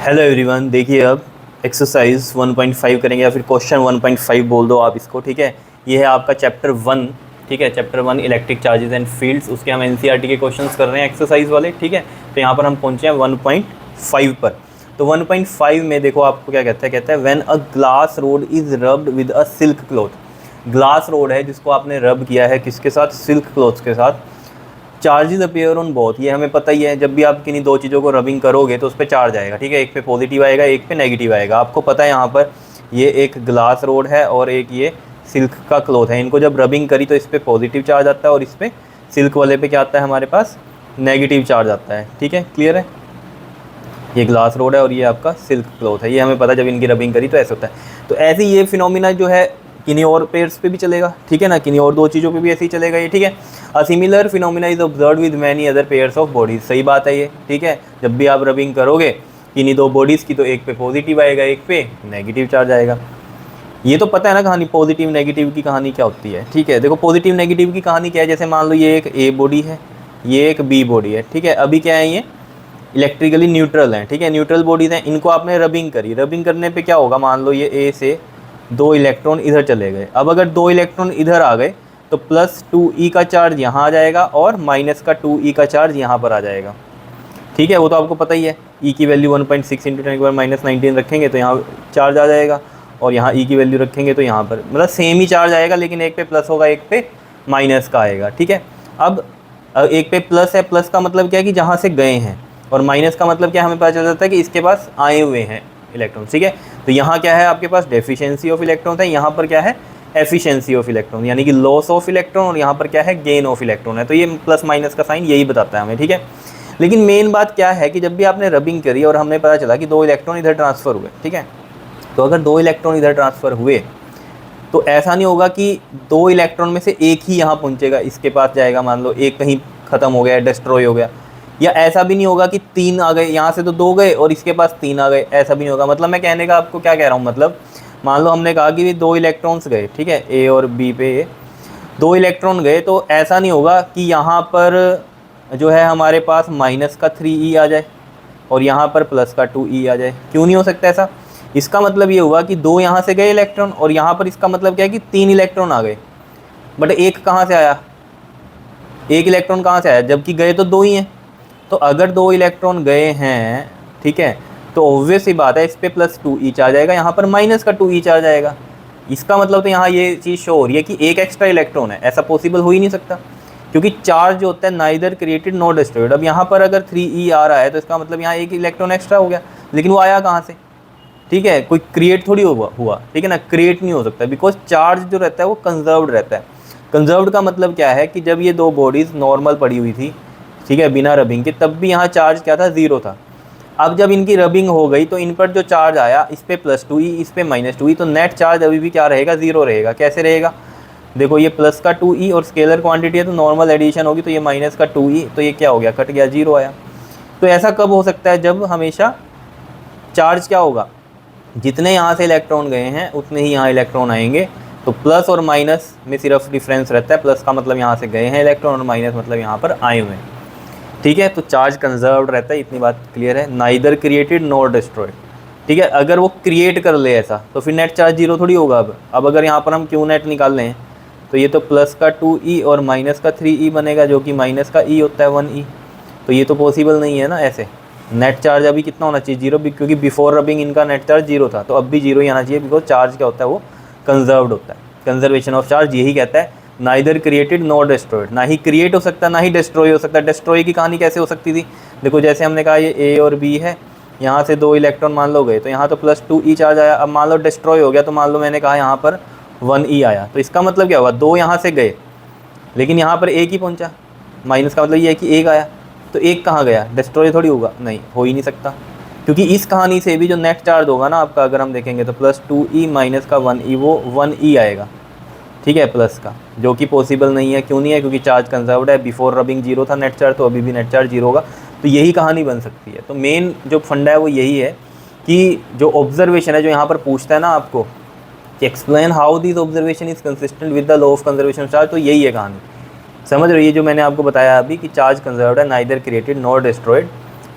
Hello everyone, देखिए अब exercise 1.5 करेंगे या फिर क्वेश्चन 1.5 बोल दो आप इसको। ठीक है, ये है आपका चैप्टर 1। ठीक है, chapter 1 electric charges and fields, उसके हम एनसीईआरटी के क्वेश्चंस कर रहे हैं एक्सरसाइज वाले। ठीक है, तो यहाँ पर हम पहुँचे हैं 1.5 पर। तो 1.5 में देखो आपको क्या कहता है when a glass rod is rubbed with a silk cloth. Glass rod है जिसको आपने रब किया है किसके साथ? सिल्क क्लॉथ के साथ। चार्जेस अपीयर ऑन बोथ, ये हमें पता ही है, जब भी आप किन्हीं दो चीज़ों को रबिंग करोगे तो उस पर चार्ज आएगा। ठीक है, एक पे पॉजिटिव आएगा, एक पे नेगेटिव आएगा। आपको पता है यहाँ पर ये एक ग्लास रोड है और एक ये सिल्क का क्लॉथ है। इनको जब रबिंग करी तो इस पर पॉजिटिव चार्ज आता है और इस पर सिल्क वाले पे क्या आता है हमारे पास? नेगेटिव चार्ज आता है। ठीक है, क्लियर है? ये ग्लास रोड है और ये आपका सिल्क क्लॉथ है, ये हमें पता है जब इनकी रबिंग करी तो ऐसा होता है। तो ऐसे ये फिनोमिना जो है किन्हीं और पेयर्स पे भी चलेगा। ठीक है ना, किन्हीं और दो चीज़ों पे भी ऐसे ही चलेगा ये। ठीक है, a similar phenomena is observe with many other pairs of bodies. सही बात है ये। ठीक है, जब भी आप रबिंग करोगे किन्हीं दो बॉडीज़ की तो एक पे पॉजिटिव आएगा, एक पे नेगेटिव चार्ज आएगा। ये तो पता है ना कहानी, पॉजिटिव नेगेटिव की कहानी क्या होती है। ठीक है, देखो पॉजिटिव नेगेटिव की कहानी क्या है, जैसे मान लो ये एक ए बॉडी है, ये एक बी बॉडी है। ठीक है, अभी क्या है, ये इलेक्ट्रिकली न्यूट्रल हैं। ठीक है, न्यूट्रल बॉडीज़ हैं, इनको आपने रबिंग करी। रबिंग करने पे क्या होगा, मान लो ये ए से दो इलेक्ट्रॉन इधर चले गए। अब अगर दो इलेक्ट्रॉन इधर आ गए तो +2e का चार्ज यहाँ आ जाएगा और -2e का चार्ज यहाँ पर आ जाएगा। ठीक है, वो तो आपको पता ही है। e की वैल्यू 1.6 × 10⁻⁻19 रखेंगे तो यहाँ चार्ज आ जाएगा, और यहाँ e की वैल्यू रखेंगे तो यहाँ पर मतलब सेम ही चार्ज आएगा, लेकिन एक पे प्लस होगा, एक पे माइनस का आएगा। ठीक है, अब एक पे प्लस है, प्लस का मतलब क्या है कि जहाँ से गए हैं, और माइनस का मतलब क्या है, हमें पता चल जाता है कि इसके पास आए हुए हैं इलेक्ट्रॉन। ठीक है, तो यहाँ क्या है आपके पास? डेफिशिएंसी ऑफ इलेक्ट्रॉन है, यहाँ पर क्या है? एफिशिएंसी ऑफ इलेक्ट्रॉन, यानी कि लॉस ऑफ इलेक्ट्रॉन, और यहाँ पर क्या है? गेन ऑफ इलेक्ट्रॉन है। तो ये प्लस माइनस का साइन यही बताता है हमें। ठीक है, लेकिन मेन बात क्या है कि जब भी आपने रबिंग करी और हमें पता चला कि दो इलेक्ट्रॉन इधर ट्रांसफ़र हुए। ठीक है, तो अगर दो इलेक्ट्रॉन इधर ट्रांसफ़र हुए तो ऐसा नहीं होगा कि दो इलेक्ट्रॉन में से एक ही यहाँ पहुँचेगा, इसके पास जाएगा, मान लो एक कहीं ख़त्म हो गया, डिस्ट्रॉय हो गया। या ऐसा भी नहीं होगा कि तीन आ गए, यहाँ से तो दो गए और इसके पास तीन आ गए, ऐसा भी नहीं होगा। मतलब मैं कहने का आपको क्या कह रहा हूँ, मतलब मान लो हमने कहा कि दो इलेक्ट्रॉन्स गए। ठीक है, ए और बी पे दो इलेक्ट्रॉन गए, तो ऐसा नहीं होगा कि यहाँ पर जो है हमारे पास -3e आ जाए और यहाँ पर +2e आ जाए। क्यों नहीं हो सकता ऐसा? इसका मतलब ये हुआ कि दो यहाँ से गए इलेक्ट्रॉन, और यहाँ पर इसका मतलब क्या है कि तीन इलेक्ट्रॉन आ गए। बट एक कहाँ से आया? एक इलेक्ट्रॉन कहाँ से आया, जबकि गए तो दो ही हैं। तो अगर दो इलेक्ट्रॉन गए हैं, ठीक है, तो ऑब्वियस ही बात है इस पे +2e चार्ज आएगा, यहाँ पर -2e चार्ज आएगा। इसका मतलब तो यहाँ ये चीज़ शो हो रही है कि एक एक्स्ट्रा इलेक्ट्रॉन है। ऐसा पॉसिबल हो ही नहीं सकता, क्योंकि चार्ज जो होता है नाइदर क्रिएटेड नॉट डिस्ट्रॉयड। अब यहाँ पर अगर 3e आ रहा है तो इसका मतलब यहाँ एक इलेक्ट्रॉन एक्स्ट्रा हो गया, लेकिन वो आया कहाँ से? ठीक है, कोई क्रिएट थोड़ी हुआ। ठीक है ना, क्रिएट नहीं हो सकता, बिकॉज चार्ज जो रहता है वो कंजर्व्ड रहता है। कंजर्व्ड का मतलब क्या है कि जब ये दो बॉडीज़ नॉर्मल पड़ी हुई थी, ठीक है, बिना रबिंग के, तब भी यहाँ चार्ज क्या था? 0 था। अब जब इनकी रबिंग हो गई तो इन पर जो चार्ज आया, इस पे +2e, इस पे -2e, तो नेट चार्ज अभी भी क्या रहेगा? 0 रहेगा। कैसे रहेगा? देखो ये +2e और स्केलर क्वांटिटी है तो नॉर्मल एडिशन होगी, तो ये -2e, तो ये क्या हो गया? कट गया, 0 आया। तो ऐसा कब हो सकता है? जब हमेशा चार्ज क्या होगा, जितने यहाँ से इलेक्ट्रॉन गए हैं उतने ही यहाँ इलेक्ट्रॉन आएंगे। तो प्लस और माइनस में सिर्फ डिफरेंस रहता है, प्लस का मतलब यहाँ से गए हैं इलेक्ट्रॉन और माइनस मतलब यहाँ पर आए हुए हैं। ठीक है, तो चार्ज कंजर्व्ड रहता है, इतनी बात क्लियर है। Neither created nor destroyed. ठीक है, अगर वो क्रिएट कर ले ऐसा तो फिर नेट चार्ज 0 थोड़ी होगा। अब अगर यहाँ पर हम क्यू नेट निकाल लें तो ये तो +2e और -3e बनेगा, जो कि माइनस का e होता है 1e। तो ये तो पॉसिबल नहीं है ना ऐसे। नेट चार्ज अभी कितना होना चाहिए? 0, क्योंकि बिफोर रबिंग इनका नेट चार्ज 0 था, तो अब भी 0 ही आना चाहिए, बिकॉज चार्ज क्या होता है? वो कंजर्व्ड होता है। कंजर्वेशन ऑफ चार्ज यही कहता है, नाइदर क्रिएटेड नॉर डिस्ट्रॉयड। ना ही क्रिएट हो सकता, ना ही डिस्ट्रॉय हो सकता। डिस्ट्रॉय की कहानी कैसे हो सकती थी? देखो जैसे हमने कहा ये ए और बी है, यहाँ से दो इलेक्ट्रॉन मान लो गए, तो यहाँ तो +2e चार्ज आया। अब मान लो डिस्ट्रॉय हो गया, तो मान लो मैंने कहा यहाँ पर 1e आया, तो इसका मतलब क्या हुआ? दो यहाँ से गए लेकिन यहाँ पर एक ही पहुँचा। माइनस का मतलब ये है कि एक आया, तो एक कहाँ गया? डिस्ट्रॉय थोड़ी होगा, नहीं, हो ही नहीं सकता। क्योंकि इस कहानी से भी जो नेट चार्ज होगा ना आपका, अगर हम देखेंगे तो +2e माइनस का 1e, वो 1e आएगा। ठीक है, प्लस का, जो कि पॉसिबल नहीं है। क्यों नहीं है? क्योंकि चार्ज कंजर्व्ड है। बिफोर रबिंग 0 था नेट चार्ज, तो अभी भी नेट चार्ज 0 होगा। तो यही कहानी बन सकती है। तो मेन जो फंडा है वो यही है कि जो ऑब्जर्वेशन है, जो यहाँ पर पूछता है ना आपको कि explain how this observation is consistent with the law of conservation of charge, तो यही है कहानी। समझ रही है? जो मैंने आपको बताया अभी कि चार्ज कंजर्व्ड है, नाइदर क्रिएटेड नॉर डिस्ट्रॉयड।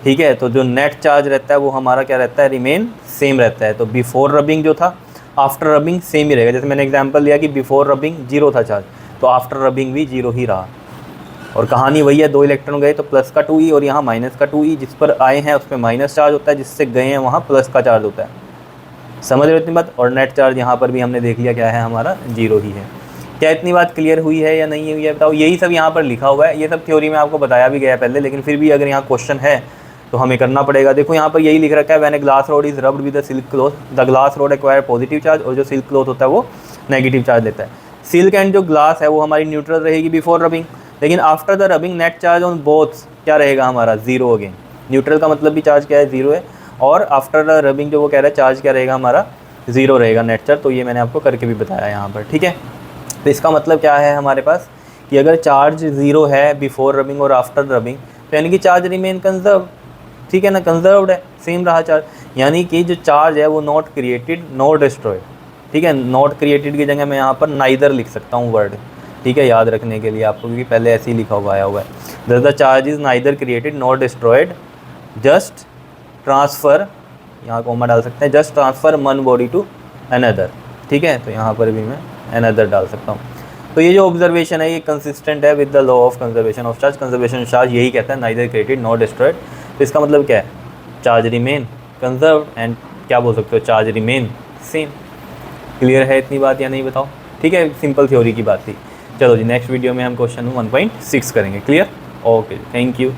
ठीक है। तो जो नेट चार्ज रहता है वो हमारा क्या रहता है, रिमेन सेम रहता है। तो बिफोर रबिंग जो था, आफ्टर रबिंग सेम ही रहेगा। जैसे मैंने एग्जांपल लिया कि बिफोर रबिंग 0 था चार्ज, तो आफ्टर रबिंग भी 0 ही रहा। और कहानी वही है, 2 इलेक्ट्रॉन गए तो प्लस का 2e और यहाँ माइनस का 2e, जिस पर आए हैं उस पर माइनस चार्ज होता है, जिससे गए हैं वहाँ प्लस का चार्ज होता है। समझ रहे हो इतनी बात। और नेट चार्ज यहाँ पर भी हमने देख लिया क्या है, हमारा 0 ही है। क्या इतनी बात क्लियर हुई है या नहीं हुई है बताओ। यही सब यहाँ पर लिखा हुआ है, ये सब थ्योरी में आपको बताया भी गया है पहले, लेकिन फिर भी अगर यहाँ क्वेश्चन है तो हमें करना पड़ेगा। देखो यहाँ पर यही लिख रखा है, when a glass rod is rubbed with the silk cloth the glass rod acquire positive charge, और जो सिल्क क्लॉथ होता है वो नेगेटिव चार्ज लेता है। सिल्क एंड जो ग्लास है वो हमारी न्यूट्रल रहेगी बिफोर रबिंग, लेकिन after the rubbing net charge on both क्या रहेगा हमारा, 0 अगेन। न्यूट्रल का मतलब भी चार्ज क्या है, 0 है, और आफ्टर द रबिंग जो वो कह रहा है चार्ज क्या रहेगा हमारा, 0 रहेगा नेट चार्ज। तो ये मैंने आपको करके भी बताया यहाँ पर, ठीक है। तो इसका मतलब क्या है हमारे पास कि अगर चार्ज 0 है बिफोर रबिंग और आफ्टर रबिंग, तो यानी कि चार्ज रिमेन कंजर्व, ठीक है ना, कंजर्व्ड है, सेम रहा चार्ज। यानी कि जो चार्ज है वो नॉट क्रिएटेड नॉट डिस्ट्रॉयड, ठीक है। नॉट क्रिएटेड की जगह मैं यहाँ पर नाइदर लिख सकता हूँ वर्ड, ठीक है, याद रखने के लिए आपको, क्योंकि पहले ऐसे ही लिखा हुआ आया हुआ है। Thus the charge is neither created not destroyed, just transfer, यहाँ कॉमा डाल सकते हैं, just transfer one body to another, ठीक है। तो यहाँ पर भी मैं अनदर डाल सकता हूँ। तो ये जो ऑब्जर्वेशन है ये कंसिस्टेंट है with the law of conservation of charge. Conservation charge यही कहता है, नाइदर क्रिएटेड नॉट डिस्ट्रॉयड। तो इसका मतलब क्या है, चार्ज रिमेन कंजर्व एंड क्या बोल सकते हो, चार्ज रिमेन सेम। क्लियर है इतनी बात या नहीं बताओ। ठीक है, सिंपल थ्योरी की बात थी। चलो जी, नेक्स्ट वीडियो में हम क्वेश्चन 1.6 करेंगे। Clear, okay, thank you.